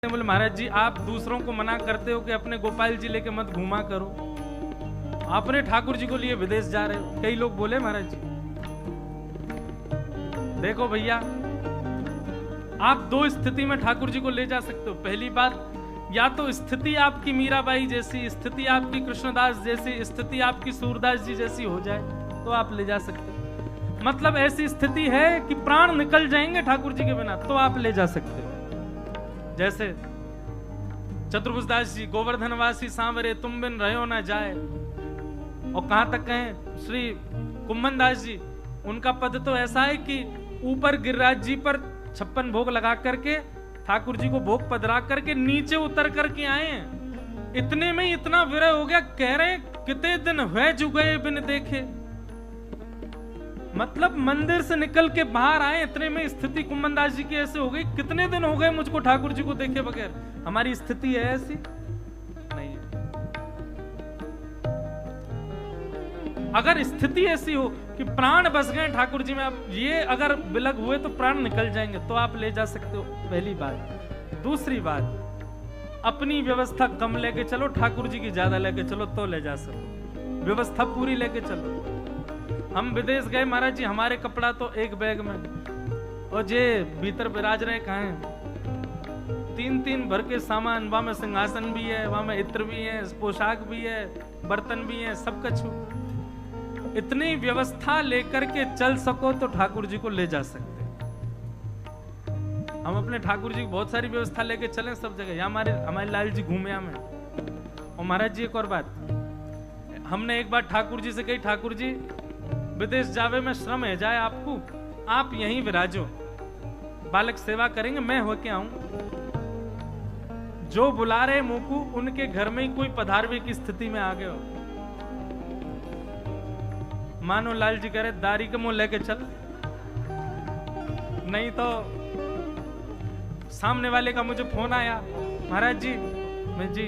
बोले महाराज जी आप दूसरों को मना करते हो कि अपने गोपाल जी लेके मत घूमा करो, आपने ठाकुर जी को लिए विदेश जा रहे हो। कई लोग बोले महाराज जी देखो भैया आप दो स्थिति में ठाकुर जी को ले जा सकते हो। पहली बात, या तो स्थिति आपकी मीराबाई जैसी, स्थिति आपकी कृष्णदास जैसी, स्थिति आपकी सूरदास जी जैसी हो जाए तो आप ले जा सकते हो। मतलब ऐसी स्थिति है कि प्राण निकल जाएंगे ठाकुर जी के बिना तो आप ले जा सकते हो। जैसे चतुर्भुजदास जी, गोवर्धनवासी सांवरे तुम बिन रहो ना जाए। और कहां तक कहें श्री कुम्भन दास जी, उनका पद तो ऐसा है कि ऊपर गिरिराज जी पर 56 भोग लगा करके ठाकुर जी को भोग पधरा करके नीचे उतर करके आए हैं। इतने में इतना विरह हो गया, कह रहे कितने दिन हुए जुगे बिन देखे। मतलब मंदिर से निकल के बाहर आए, इतने में स्थिति कुम्भन दास जी की ऐसे हो गई, कितने दिन हो गए मुझको ठाकुर जी को देखे बगैर। हमारी स्थिति है ऐसी नहीं है। अगर स्थिति ऐसी हो कि प्राण बस गए ठाकुर जी में, आप ये अगर विलग हुए तो प्राण निकल जाएंगे तो आप ले जा सकते हो, पहली बात। दूसरी बात, अपनी व्यवस्था कम लेके चलो, ठाकुर जी की ज्यादा लेके चलो तो ले जा सको। व्यवस्था पूरी लेके चलो। हम विदेश गए महाराज जी, हमारे कपड़ा तो एक बैग में, और जे भीतर विराज रहे कहाँ हैं 3-3 भर के सामान। वहां में सिंहासन भी है, वहां में इत्र भी है, पोशाक भी है, बर्तन भी है, सब कछु। इतनी व्यवस्था लेकर के चल सको तो ठाकुर जी को ले जा सकते। हम अपने ठाकुर जी की बहुत सारी व्यवस्था लेके चले सब जगह। यहाँ हमारे लाल जी घूमे हमें। और महाराज जी एक और बात, हमने एक बार ठाकुर जी से कही, ठाकुर जी विदेश जावे में श्रम है जाए आपको, आप यहीं विराजो, बालक सेवा करेंगे, मैं होके आऊं। जो बुला रहे मुकू उनके घर में ही कोई पधारवे की स्थिति में आ गए हो। मानो लाल जी कह रहे दारी के मुंह लेके चल, नहीं तो सामने वाले का मुझे फोन आया, महाराज जी मैं जी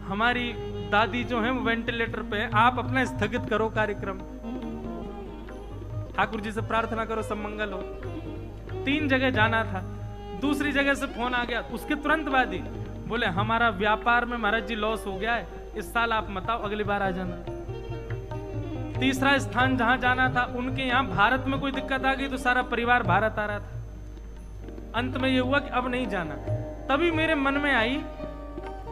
हमारी दादी जो है वो वेंटिलेटर पे है, आप अपना स्थगित करो कार्यक्रम, ठाकुर जी से प्रार्थना करो सब मंगल हो। 3 जगह जाना था, दूसरी जगह से फोन आ गया, उसके तुरंत बाद ही बोले हमारा व्यापार में महाराज जी लॉस हो गया है, इस साल आप मत आओ, अगली बार आ जाना। तीसरा स्थान जहां जाना था, उनके यहाँ भारत में कोई दिक्कत आ गई तो सारा परिवार भारत आ रहा था। अंत में ये हुआ कि अब नहीं जाना। तभी मेरे मन में आई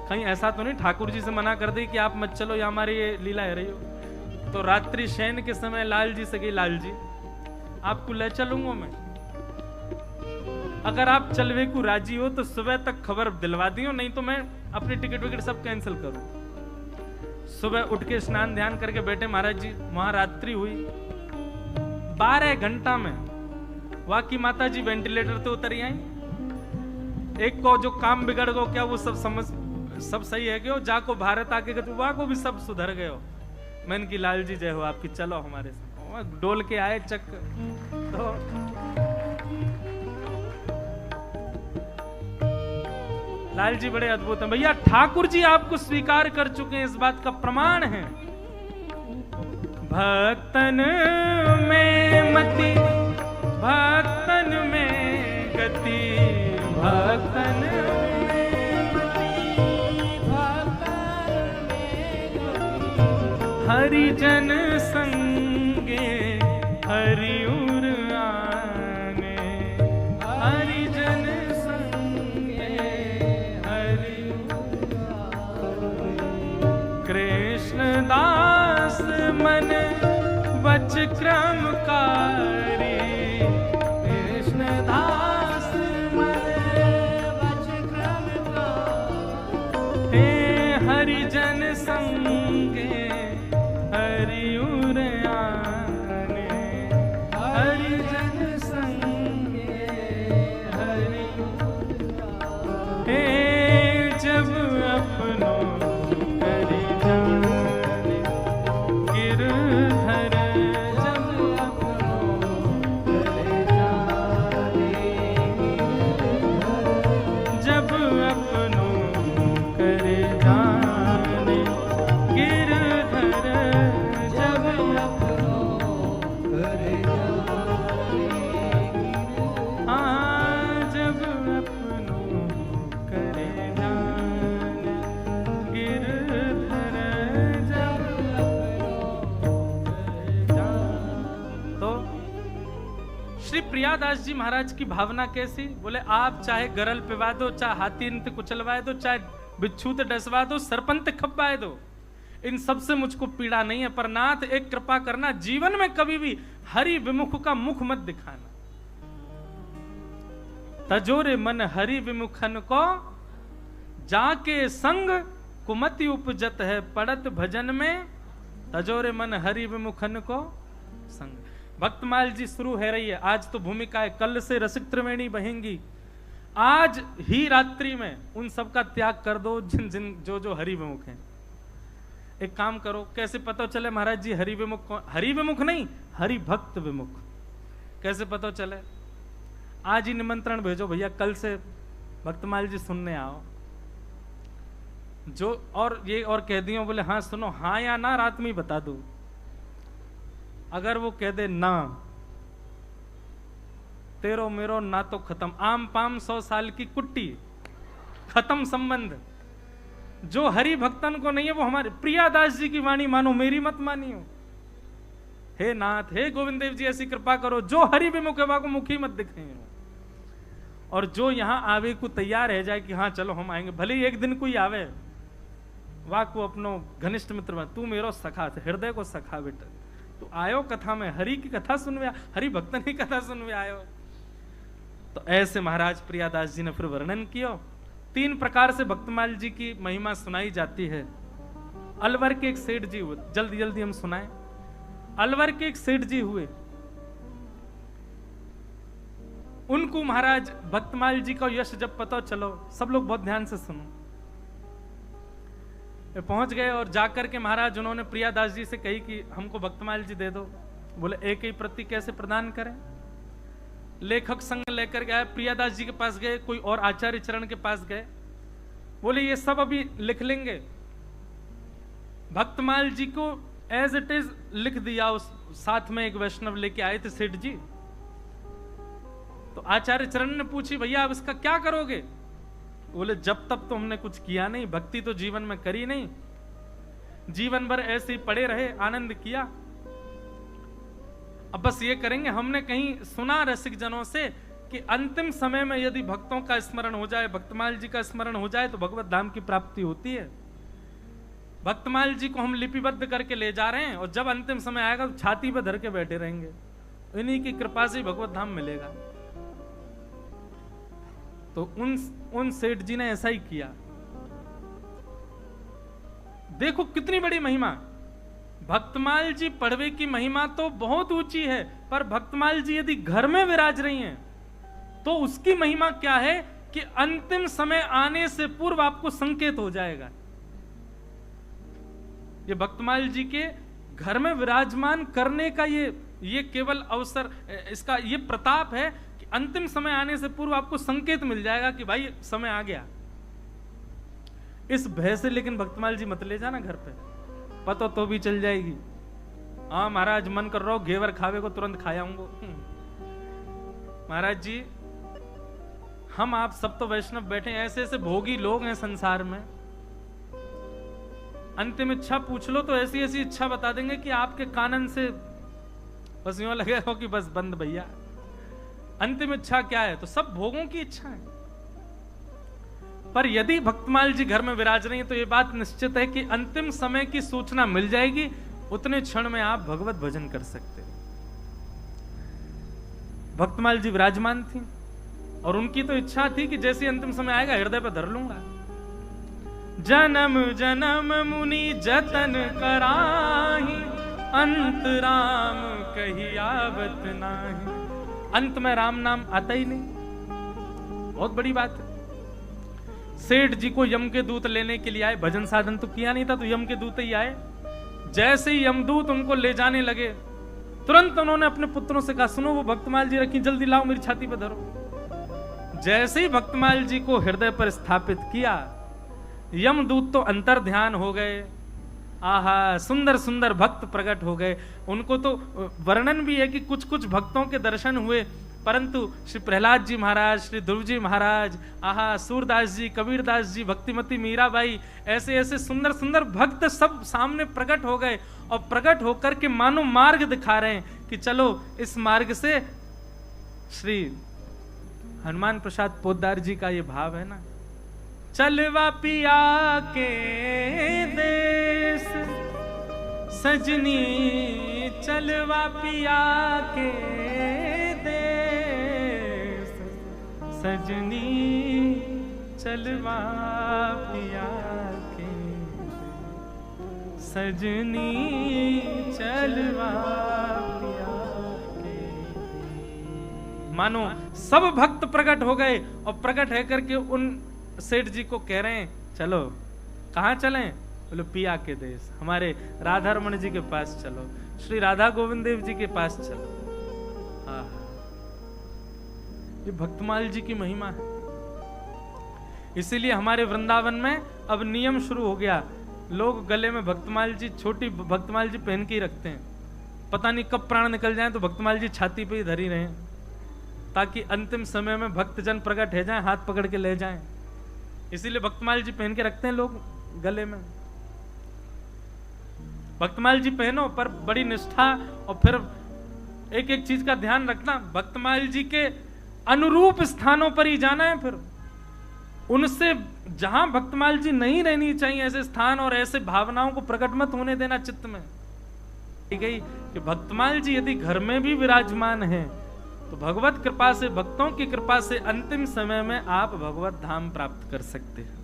कहीं ऐसा तो नहीं ठाकुर जी से मना कर दे कि आप मत चलो, या हमारी ये लीला है रही हो। तो रात्रि शयन के समय लाल जी से कही, लाल जी आपको ले चलूंगा मैं, अगर आप चलवे को राजी हो तो सुबह तक खबर दिलवा दियो, नहीं तो मैं अपनी टिकट विकेट सब कैंसिल करूं। सुबह उठ के स्नान ध्यान करके बैठे महाराज जी, वहां रात्रि हुई। 12 घंटा में वाकी माता जी वेंटिलेटर तो उतरी आई। एक को जो काम बिगड़ गो क्या वो सब सही है क्यों, जाको भारत आके गए वहां को भी सब सुधर गए हो। मैंने की लाल जी जय हो आपकी, चलो हमारे साथ। डोल के आए चक तो लाल जी बड़े अद्भुत हैं भैया। ठाकुर जी आपको स्वीकार कर चुके हैं, इस बात का प्रमाण है। भक्तन में मति, भक्तन में गति, भक्तन में हरिजन संगे हरिउर आने, हरिजन संगे हरिउर आने। कृष्ण दास मन वच क्रमकारी, कृष्ण दास मन वच क्रमकारी। हे हरिजन संगे हरिउर आने, हरिजन संगे हरिउर आने। जब अपनों करि जाने गिरधर, जब अपनों करि जाने, जब अपनों करि जाने प्रियादास जी महाराज की भावना कैसी? बोले आप चाहे गरल पिवा दो, चाहे हाथी इंत कुचलवा दो, चाहे बिच्छूत डसवा दो, सरपंत खप्पाए दो, इन सब से मुझको पीड़ा नहीं है, पर नाथ एक कृपा करना, जीवन में कभी भी हरि विमुख का मुख मत दिखाना। तजोरे मन हरि विमुखन को, जाके संग कुमति उपजत है, पड़त भजन में तजोरे मन हरि विमुखन को संग। भक्तमाल जी शुरू है रही है, आज तो भूमिका है, कल से रसिक त्रिवेणी बहेंगी। आज ही रात्रि में उन सब का त्याग कर दो जिन जिन जो हरि विमुख हैं। एक काम करो, कैसे पता चले महाराज जी हरि विमुख कौन? हरि विमुख नहीं, हरि भक्त विमुख। कैसे पता चले? आज ही निमंत्रण भेजो, भैया कल से भक्तमाल जी सुनने आओ। जो और ये और कह दियो, बोले हाँ सुनो, हाँ या ना रात में ही बता दो। अगर वो कह दे ना, तेरो मेरो ना तो खत्म, आम पाम 100 साल की कुट्टी, खत्म संबंध। जो हरि भक्तन को नहीं है वो हमारे प्रियादास जी की वाणी मानो, मेरी मत मानियो। हे नाथ, हे गोविंद देव जी, ऐसी कृपा करो, जो हरि विमुख है को मुखी मत दिखे। और जो यहां आवे को तैयार है जाए कि हाँ चलो हम आएंगे, भले ही एक दिन कोई आवे, वाह को अपनो घनिष्ठ मित्र में, तू मेरो सखा थे, हृदय को सखा बेटा, तू आयो कथा में, हरि की कथा सुनवे, हरि भक्तन की कथा सुनवे आयो। तो ऐसे महाराज प्रियादास जी ने फिर वर्णन किया। 3 प्रकार से भक्तमाल जी की महिमा सुनाई जाती है। अलवर के एक सेठ जी हुए, जल्दी जल्दी हम सुनाएं। अलवर के एक सेठ जी हुए, उनको महाराज भक्तमाल जी का यश जब पता चलो, सब लोग बहुत ध्यान से सुनो, पहुंच गए और जाकर के महाराज उन्होंने प्रियादास जी से कही कि हमको भक्तमाल जी दे दो। बोले एक ही प्रति कैसे प्रदान करें? लेखक संग लेकर गए, प्रियादास जी के पास गए, कोई और आचार्य चरण के पास गए, बोले ये सब अभी लिख लेंगे। भक्तमाल जी को एज इट इज लिख दिया। उस साथ में एक वैष्णव लेके आए थे सेठ जी। तो आचार्य चरण ने पूछी, भैया अब इसका क्या करोगे? बोले जब तब तो हमने कुछ किया नहीं, भक्ति तो जीवन में करी नहीं, जीवन भर ऐसे ही पड़े रहे, आनंद किया। अब बस ये करेंगे, हमने कहीं सुना रसिक जनों से कि अंतिम समय में यदि भक्तों का स्मरण हो जाए, भक्तमाल जी का स्मरण हो जाए तो भगवत धाम की प्राप्ति होती है। भक्तमाल जी को हम लिपिबद्ध करके ले जा रहे हैं और जब अंतिम समय आएगा तो छाती पर धर के बैठे रहेंगे, इन्हीं की कृपा से भगवत धाम मिलेगा। तो उन सेठ जी ने ऐसा ही किया। देखो कितनी बड़ी महिमा। भक्तमाल जी पढ़वे की महिमा तो बहुत ऊंची है, पर भक्तमाल जी यदि घर में विराज रही हैं तो उसकी महिमा क्या है कि अंतिम समय आने से पूर्व आपको संकेत हो जाएगा। ये भक्तमाल जी के घर में विराजमान करने का ये केवल अवसर, इसका ये प्रताप है कि अंतिम समय आने से पूर्व आपको संकेत मिल जाएगा कि भाई समय आ गया। इस भय से लेकिन भक्तमाल जी मत ले जाना घर पे, पता तो भी चल जाएगी। हाँ महाराज मन कर रहा हो घेवर खावे को तुरंत खा आऊंगा। महाराज जी हम आप सब तो वैष्णव बैठे, ऐसे ऐसे भोगी लोग हैं संसार में, अंतिम इच्छा पूछ लो तो ऐसी ऐसी इच्छा बता देंगे कि आपके कानन से बस यूं लगेगा कि बस बंद भैया। अंतिम इच्छा क्या है? तो सब भोगों की इच्छा है। पर यदि भक्तमाल जी घर में विराज रही है तो यह बात निश्चित है कि अंतिम समय की सूचना मिल जाएगी, उतने क्षण में आप भगवत भजन कर सकते हो। भक्तमाल जी विराजमान थी और उनकी तो इच्छा थी कि जैसे अंतिम समय आएगा हृदय पर धर लूंगा। जन्म जन्म मुनि जतन कराही, अंत राम कही आवत नाही। अंत में राम नाम आता ही नहीं, बहुत बड़ी बात है। सेठ जी को यम के दूत लेने के लिए आए, भजन साधन तो किया नहीं था, तो यम के दूत ही आए। जैसे ही यमदूत उनको ले जाने लगे, तुरंत उन्होंने अपने पुत्रों से कहा, सुनो वो भक्तमाल जी रखी, जल्दी लाओ मेरी छाती पे धरो। जैसे ही भक्तमाल जी को हृदय पर स्थापित किया, यमदूत तो अंतर ध्यान हो गए। आहा, सुंदर सुंदर भक्त प्रकट हो गए। उनको तो वर्णन भी है कि कुछ कुछ भक्तों के दर्शन हुए, परंतु श्री प्रहलाद जी महाराज, श्री ध्रुव जी महाराज, आहा, सूरदास जी, कबीरदास जी, भक्तिमती मीराबाई, ऐसे ऐसे सुंदर सुंदर भक्त सब सामने प्रकट हो गए और प्रकट होकर के मानो मार्ग दिखा रहे हैं कि चलो इस मार्ग से श्री हनुमान प्रसाद पोद्दार जी का ये भाव है ना, चलवा पिया के देश सजनी, चलवा पिया के देश सजनी, चलवा पिया के सजनी, चलवा पिया के। मानो सब भक्त प्रकट हो गए और प्रकट है करके उन सेठ जी को कह रहे हैं चलो, कहां चलें? बोले पिया के देश, हमारे राधा रमन जी के पास चलो, श्री राधा गोविंद देव जी के पास चलो। ये भक्तमाल जी की महिमा है। इसीलिए हमारे वृंदावन में अब नियम शुरू हो गया, लोग गले में भक्तमाल जी, छोटी भक्तमाल जी पहन के ही रखते हैं। पता नहीं कब प्राण निकल जाए तो भक्तमाल जी छाती पे ही धरी रहे, ताकि अंतिम समय में भक्तजन प्रकट हो जाए, हाथ पकड़ के ले जाएं। इसीलिए भक्तमाल जी पहन के रखते हैं लोग गले में। भक्तमाल जी पहनो, पर बड़ी निष्ठा, और फिर एक एक चीज का ध्यान रखना, भक्तमाल जी के अनुरूप स्थानों पर ही जाना है। फिर उनसे जहां भक्तमाल जी नहीं रहनी चाहिए ऐसे स्थान और ऐसे भावनाओं को प्रकट मत होने देना चित्त में। ठीक है कि भक्तमाल जी यदि घर में भी विराजमान है तो भगवत कृपा से, भक्तों की कृपा से अंतिम समय में आप भगवत धाम प्राप्त कर सकते हैं।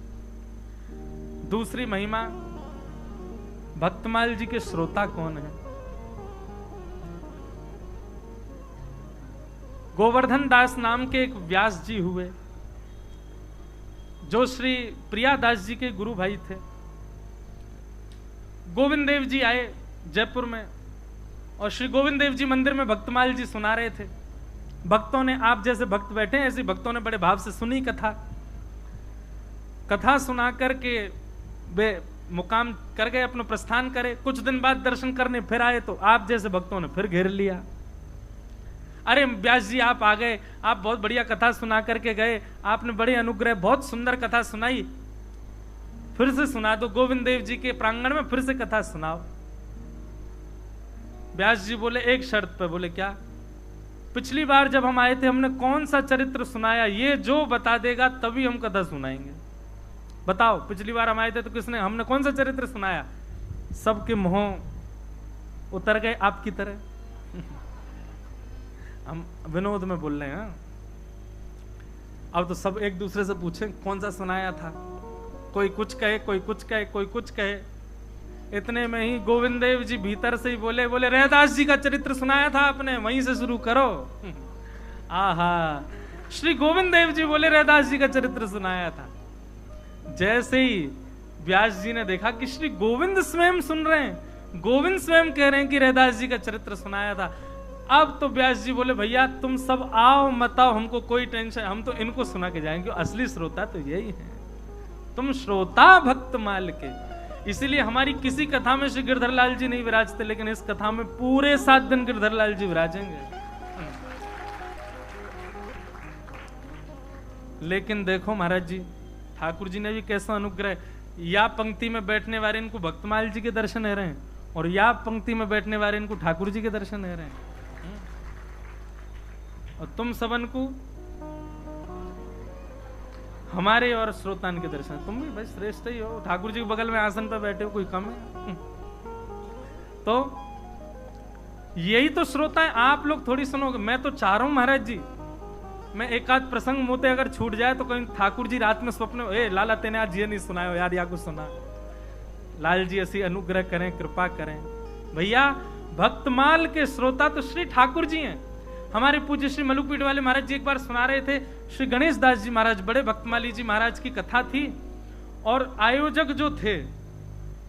दूसरी महिमा, भक्तमाल जी के श्रोता कौन है? गोवर्धन दास नाम के एक व्यास जी हुए, जो श्री प्रियादास जी के गुरु भाई थे। गोविंद देव जी आए जयपुर में, और श्री गोविंद देव जी मंदिर में भक्तमाल जी सुना रहे थे। भक्तों ने, आप जैसे भक्त बैठे हैं ऐसे भक्तों ने बड़े भाव से सुनी कथा सुना करके वे मुकाम कर गए, अपना प्रस्थान करे। कुछ दिन बाद दर्शन करने फिर आए तो आप जैसे भक्तों ने फिर घेर लिया। अरे व्यास जी आप आ गए, आप बहुत बढ़िया कथा सुना करके गए, आपने बड़े अनुग्रह, बहुत सुंदर कथा सुनाई, फिर से सुना दो, गोविंद देव जी के प्रांगण में फिर से कथा सुनाओ। व्यास जी बोले एक शर्त पे। बोले क्या? पिछली बार जब हम आए थे हमने कौन सा चरित्र सुनाया, ये जो बता देगा तभी हम कथा सुनाएंगे। बताओ, पिछली बार हम आए थे तो हमने कौन सा चरित्र सुनाया? सबके मोह उतर गए आपकी तरह। हम विनोद में बोल रहे हैं। अब तो सब एक दूसरे से पूछें कौन सा सुनाया था, कोई कुछ कहे, कोई कुछ कहे, कोई कुछ कहे। इतने में ही गोविंद देव जी भीतर से ही बोले रैदास जी का चरित्र सुनाया था आपने, वहीं से शुरू करो। आहा, श्री गोविंद देव जी बोले रैदास जी का चरित्र सुनाया था। जैसे ही व्यास जी ने देखा कि श्री गोविंद स्वयं सुन रहे हैं, गोविंद स्वयं कह रहे हैं कि रैदास जी का चरित्र सुनाया था, अब तो व्यास जी बोले भैया तुम सब आओ मत आओ, हमको कोई टेंशन, हम तो इनको सुना के जाएंगे, असली श्रोता तो यही है, तुम श्रोता भक्तमाल के। इसीलिए हमारी किसी कथा में श्री गिरधर लाल जी नहीं विराजते, लेकिन इस कथा में पूरे 7 दिन गिरधर लाल जी विराजेंगे। लेकिन देखो महाराज जी, ठाकुर जी ने भी कैसा अनुग्रह, या पंक्ति में बैठने वाले इनको भक्तमाल जी के दर्शन हो रहे हैं, और या पंक्ति में बैठने वाले इनको ठाकुर जी के दर्शन हो रहे हैं। और तुम सबन को हमारे और श्रोतान के दर्शन, तुम भी भाई श्रेष्ठ ही हो, ठाकुर जी के बगल में आसन पर बैठे हो, कोई कम है? तो यही तो श्रोता है, आप लोग थोड़ी सुनोगे। मैं तो चाह रहा हूं महाराज जी, मैं एक आध प्रसंग मोते अगर छूट जाए तो कहीं ठाकुर जी रात में स्वप्न, ए लाला तेने आज ये नहीं सुनायो यार, या कुछ सुना। लाल जी ऐसी अनुग्रह करें, कृपा करें। भैया भक्तमाल के श्रोता तो श्री ठाकुर जी हैं। हमारे पूज्य श्री मलुकपीठ वाले महाराज जी एक बार सुना रहे थे, श्री गणेश दास जी महाराज, बड़े भक्तमाली जी महाराज की कथा थी, और आयोजक जो थे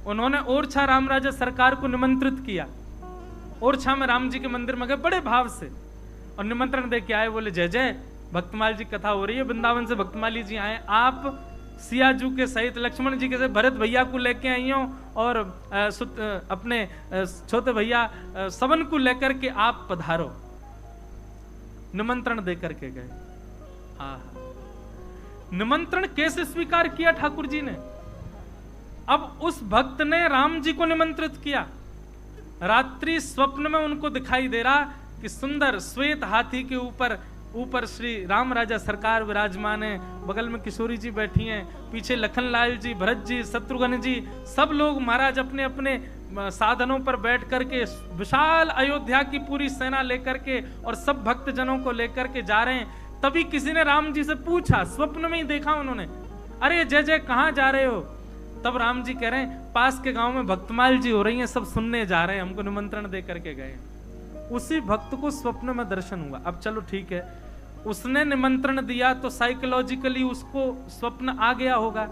उन्होंने ओरछा राम राजा सरकार को निमंत्रित किया। ओरछा में राम जी के मंदिर में गए बड़े भाव से, और निमंत्रण दे के आए। बोले जय जय, भक्तमाल जी कथा हो रही है, वृंदावन से भक्तमाली जी आए, आप सियाजू के सहित लक्ष्मण जी के सहित भरत भैया को लेके आई हो, और अपने छोटे भैया सबन को लेकर के आप पधारो। निमंत्रण दे करके गए। निमंत्रण कैसे स्वीकार किया ठाकुर जी ने? अब उस भक्त ने राम जी को निमंत्रित किया। रात्रि स्वप्न में उनको दिखाई दे रहा कि सुंदर श्वेत हाथी के ऊपर ऊपर श्री राम राजा सरकार विराजमान है, बगल में किशोरी जी बैठी हैं, पीछे लखनलाल जी, भरत जी, शत्रुघ्न जी, सब लोग महाराज अपने अपने साधनों पर बैठ करके विशाल अयोध्या की पूरी सेना लेकर के और सब भक्त जनों को लेकर के जा रहे हैं। तभी किसी ने राम जी से पूछा, स्वप्न में ही देखा उन्होंने, अरे जय जय कहाँ जा रहे हो? तब राम जी कह रहे हैं पास के गांव में भक्तमाल जी हो रही हैं, सब सुनने जा रहे हैं, हमको निमंत्रण दे करके गए। उसी भक्त को स्वप्न में दर्शन हुआ। अब चलो ठीक है, उसने निमंत्रण दिया तो साइकोलॉजिकली उसको स्वप्न आ गया होगा।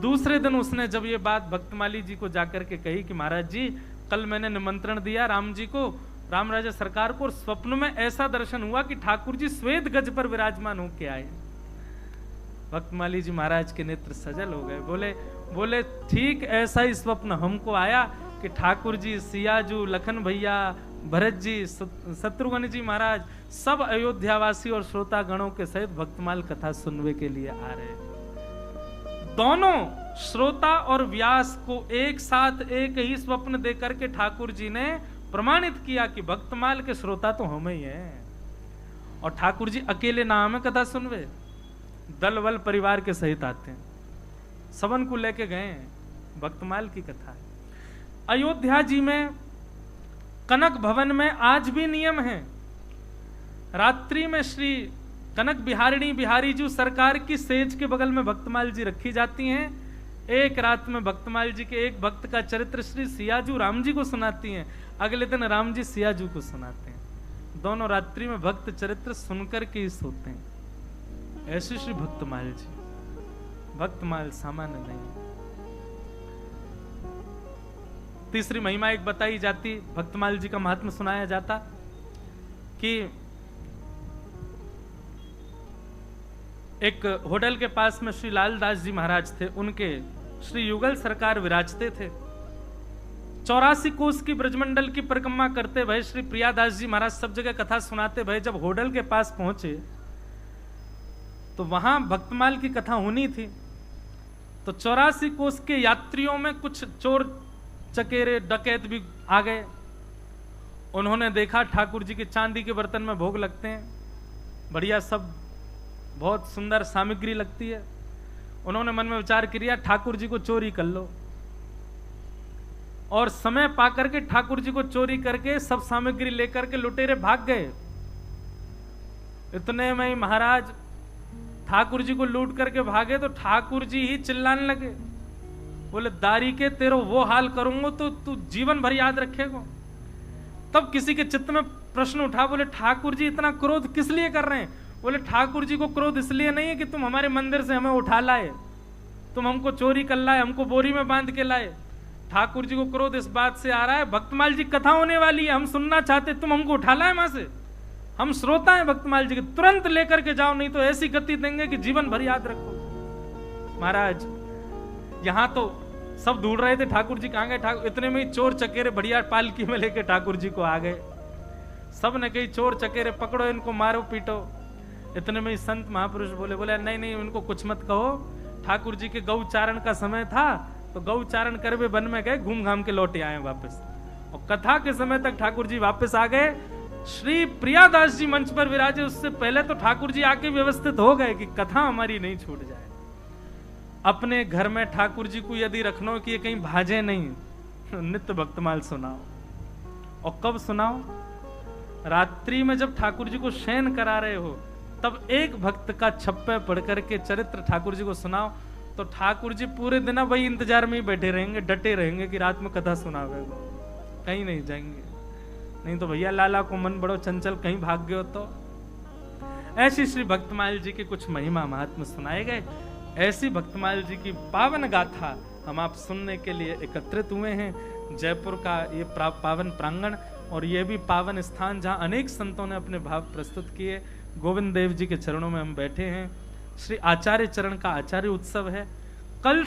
दूसरे दिन उसने जब ये बात भक्तमाली जी को जाकर के कही कि महाराज जी कल मैंने निमंत्रण दिया राम जी को, राम राजा सरकार को, और स्वप्न में ऐसा दर्शन हुआ कि ठाकुर जी श्वेत गज पर विराजमान होके आए। भक्तमाली जी महाराज के नेत्र सजल हो गए, बोले ठीक ऐसा ही स्वप्न हमको आया कि ठाकुर जी, सियाजू, लखन भैया, भरत जी, शत्रुघ्न जी महाराज सब अयोध्यावासी और श्रोता गणों के सहित भक्तमाल कथा सुनने के लिए आ रहे हैं। दोनों श्रोता और व्यास को एक साथ एक ही स्वप्न देकर के ठाकुर जी ने प्रमाणित किया कि भक्तमाल के श्रोता तो हम ही हैं। और ठाकुर जी अकेले ना में कथा सुनवे, दल बल परिवार के सहित आते हैं, सबन को लेके गए हैं। भक्तमाल की कथा है। अयोध्या जी में कनक भवन में आज भी नियम है, रात्रि में श्री कनक बिहारिणी बिहारी जी सरकार की सेज के बगल में भक्तमाल जी रखी जाती हैं। एक रात में भक्तमाल जी के एक भक्त का चरित्र श्री सियाजू राम जी को सुनाती हैं, अगले दिन राम जी सियाजू को सुनाते हैं। दोनों रात्रि में भक्त चरित्र सुनकर के ही सोते हैं। ऐसे श्री भक्तमाल जी, भक्तमाल सामान्य नहीं। तीसरी महिमा एक बताई जाती, भक्तमाल जी का महात्म्य सुनाया जाता कि एक होटल के पास में श्री लालदास जी महाराज थे, उनके श्री युगल सरकार विराजते थे। 84 कोस की ब्रजमंडल की परिक्रमा करते भय श्री प्रियादास जी महाराज सब जगह कथा सुनाते भय जब होटल के पास पहुंचे तो वहां भक्तमाल की कथा होनी थी। तो 84 कोस के यात्रियों में कुछ चोर चकेरे डकैत भी आ गए। उन्होंने देखा ठाकुर जी के चांदी के बर्तन में भोग लगते हैं, बढ़िया सब बहुत सुंदर सामग्री लगती है। उन्होंने मन में विचार किया ठाकुर जी को चोरी कर लो, और समय पाकर के ठाकुर जी को चोरी करके सब सामग्री लेकर के लुटेरे भाग गए। इतने में ही महाराज ठाकुर जी को लूट करके भागे तो ठाकुर जी ही चिल्लाने लगे, बोले दारी के तेरो वो हाल करूंगा तो तू जीवन भर याद रखेगा। तब किसी के चित्त में प्रश्न उठा, बोले ठाकुर जी इतना क्रोध किस लिए कर रहे हैं? बोले ठाकुर जी को क्रोध इसलिए नहीं है कि तुम हमारे मंदिर से हमें उठा लाए, तुम हमको चोरी कर लाए, हमको बोरी में बांध के लाए। ठाकुर जी को क्रोध इस बात से आ रहा है भक्तमाल जी कथा होने वाली है, हम सुनना चाहते, तुम हमको उठा लाए वहां से, हम श्रोता हैं भक्तमाल जी के, तुरंत लेकर के जाओ नहीं तो ऐसी गति देंगे कि जीवन भर याद रखो। महाराज यहां तो सब ढूंढ रहे थे ठाकुर जी कहां गए, ठाकुर इतने में ही चोर चकेरे बढ़िया पालकी में लेके ठाकुर जी को आ गए। सब ने कही चोर चकेरे पकड़ो, इनको मारो पीटो। इतने में ही संत महापुरुष बोले नहीं नहीं इनको कुछ मत कहो, ठाकुर जी के गौचारण का समय था तो गौचारण कर वे वन में गए, घूम घाम के लौटे आए वापस। और कथा के समय तक ठाकुर जी वापस आ गए। श्री प्रियादास जी मंच पर विराजे, उससे पहले तो ठाकुर जी आके व्यवस्थित हो गए कि कथा हमारी नहीं छूट जाए। अपने घर में ठाकुर जी को यदि रखना कि ये कहीं भाजे नहीं, नित्य भक्तमाल सुनाओ। और कब सुनाओ? रात्रि में जब ठाकुर जी को शयन करा रहे हो तब एक भक्त का छप्पे पढ़ करके चरित्र ठाकुर जी को सुनाओ, तो ठाकुर जी पूरे दिन वही इंतजार में ही बैठे रहेंगे, डटे रहेंगे कि रात में कथा सुनावे, कहीं नहीं जाएंगे। नहीं तो भैया लाला को मन बड़ो चंचल, कहीं भाग गए हो तो। ऐसी श्री भक्तमाल जी के कुछ महिमा महात्मा सुनाए गए। ऐसी भक्तमाल जी की पावन गाथा हम आप सुनने के लिए एकत्रित हुए हैं। जयपुर का ये पावन प्रांगण और ये भी पावन स्थान जहाँ अनेक संतों ने अपने भाव प्रस्तुत किए। गोविंद देव जी के चरणों में हम बैठे हैं। श्री आचार्य चरण का आचार्य उत्सव है।